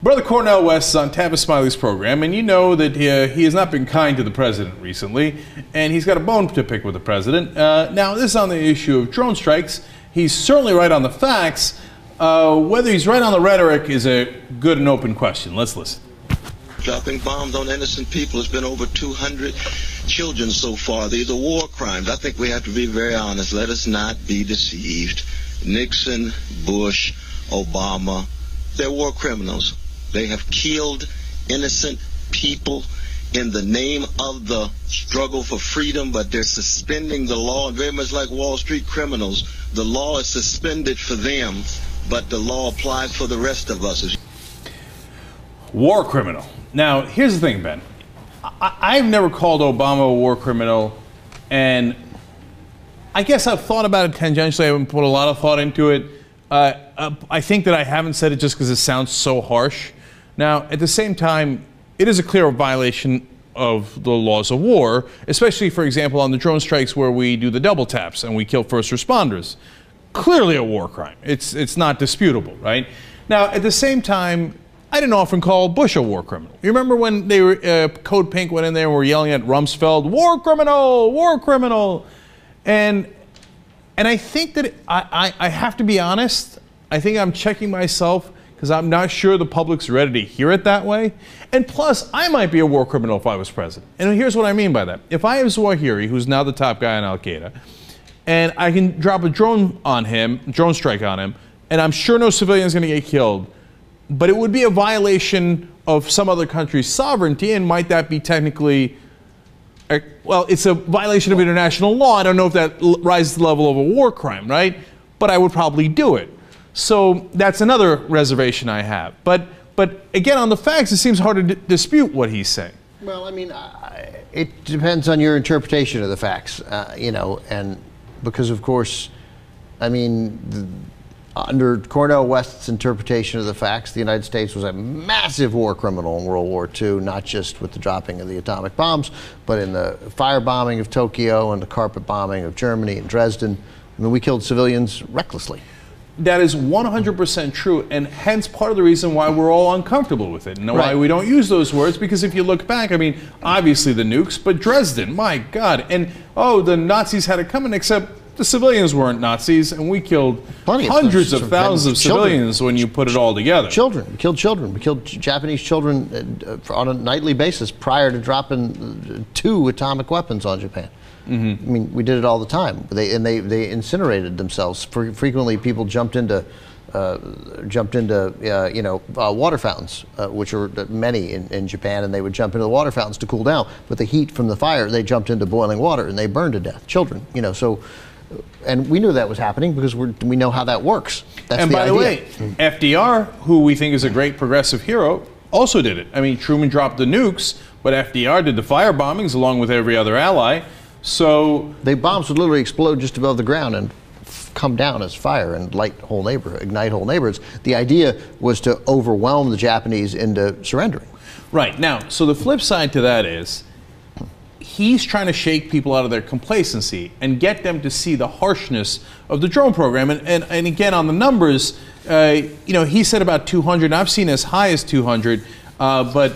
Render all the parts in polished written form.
Brother Cornel West is on Tavis Smiley's program, and you know that he has not been kind to the president recently, and he's got a bone to pick with the president. Now, this is on the issue of drone strikes. He's certainly right on the facts. Whether he's right on the rhetoric is a good and open question. Let's listen. Dropping bombs on innocent people. It's been over 200 children so far. These are war crimes. I think we have to be very honest. Let us not be deceived. Nixon, Bush, Obama, they're war criminals. They have killed innocent people in the name of the struggle for freedom, but they're suspending the law, and very much like Wall Street criminals, the law is suspended for them, but the law applies for the rest of us. War criminal. Now, here's the thing, Ben. I've never called Obama a war criminal, and I guess I've thought about it tangentially. I haven't put a lot of thought into it. I think that I haven't said it just because it sounds so harsh. Now, at the same time, it is a clear violation of the laws of war, especially, for example, on the drone strikes where we do the double taps and we kill first responders. Clearly a war crime. It's not disputable, right? Now, at the same time, I didn't often call Bush a war criminal. You remember when they were, Code Pink went in there and were yelling at Rumsfeld, war criminal, war criminal. And I think that I have to be honest. I think I'm checking myself because I'm not sure the public's ready to hear it that way. And plus, I might be a war criminal if I was president. And here's what I mean by that. If I have Zawahiri, who's now the top guy in Al-Qaeda, and I can drop a drone on him, drone strike on him, and I'm sure no civilian's going to get killed, but it would be a violation of some other country's sovereignty, and might that be technically, well, it's a violation of international law. I don't know if that rises to the level of a war crime, right? But I would probably do it. So that's another reservation I have. But again, on the facts, it seems hard to dispute what he's saying. Well, I mean, it depends on your interpretation of the facts, you know, and because, of course, I mean, under Cornel West's interpretation of the facts, the United States was a massive war criminal in World War II, not just with the dropping of the atomic bombs, but in the firebombing of Tokyo and the carpet bombing of Germany and Dresden. I mean, we killed civilians recklessly. That is 100% true, and hence part of the reason why we're all uncomfortable with it, and why we don't use those words, because if you look back, I mean, obviously the nukes, but Dresden, my God, and oh, the Nazis had it coming, except the civilians weren't Nazis, and we killed hundreds of thousands of civilians when you put it all together. Children, we killed children. We killed Japanese children on a nightly basis prior to dropping 2 atomic weapons on Japan. Mm-hmm. I mean, we did it all the time. They incinerated themselves. Frequently, people jumped into you know, water fountains, which are many in Japan, and they would jump into the water fountains to cool down. But the heat from the fire, they jumped into boiling water and they burned to death. Children, you know. So, and we knew that was happening because we know how that works. That's and the by idea. The way, FDR, who we think is a great progressive hero, also did it. I mean, Truman dropped the nukes, but FDR did the fire bombings along with every other ally. So the bombs would literally explode just above the ground and come down as fire and ignite whole neighborhoods. The idea was to overwhelm the Japanese into surrendering. Right. Now, so the flip side to that is he's trying to shake people out of their complacency and get them to see the harshness of the drone program. And again, on the numbers, you know, he said about 200, and I've seen as high as 200, but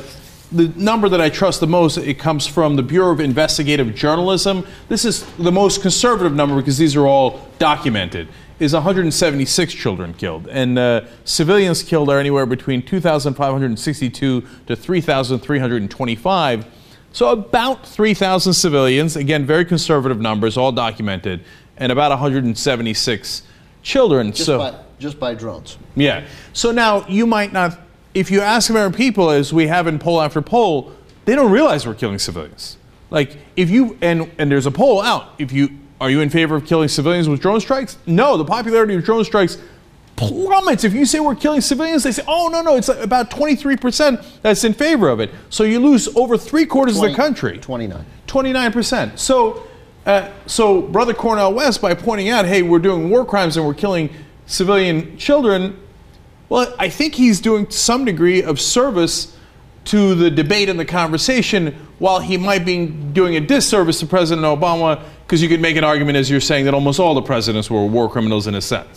the number that I trust the most, it comes from the Bureau of Investigative Journalism. This is the most conservative number because these are all documented, is 176 children killed. And civilians killed are anywhere between 2,562 to 3,325. So about 3,000 civilians, again, very conservative numbers, all documented, and about 176 children. Just by drones. Yeah. So now you might not, if you ask American people, as we have in poll after poll, they don't realize we're killing civilians. Like, if you, and there's a poll out, are you in favor of killing civilians with drone strikes? No, the popularity of drone strikes plummets. If you say we're killing civilians, they say, oh, no, it's about 23% that's in favor of it. So you lose over 3/4 of the country. 29%. So Brother Cornel West, by pointing out, hey, we're doing war crimes and we're killing civilian children, well, I think he's doing some degree of service to the debate and the conversation, while he might be doing a disservice to President Obama, because you could make an argument, as you're saying, that almost all the presidents were war criminals in a sense.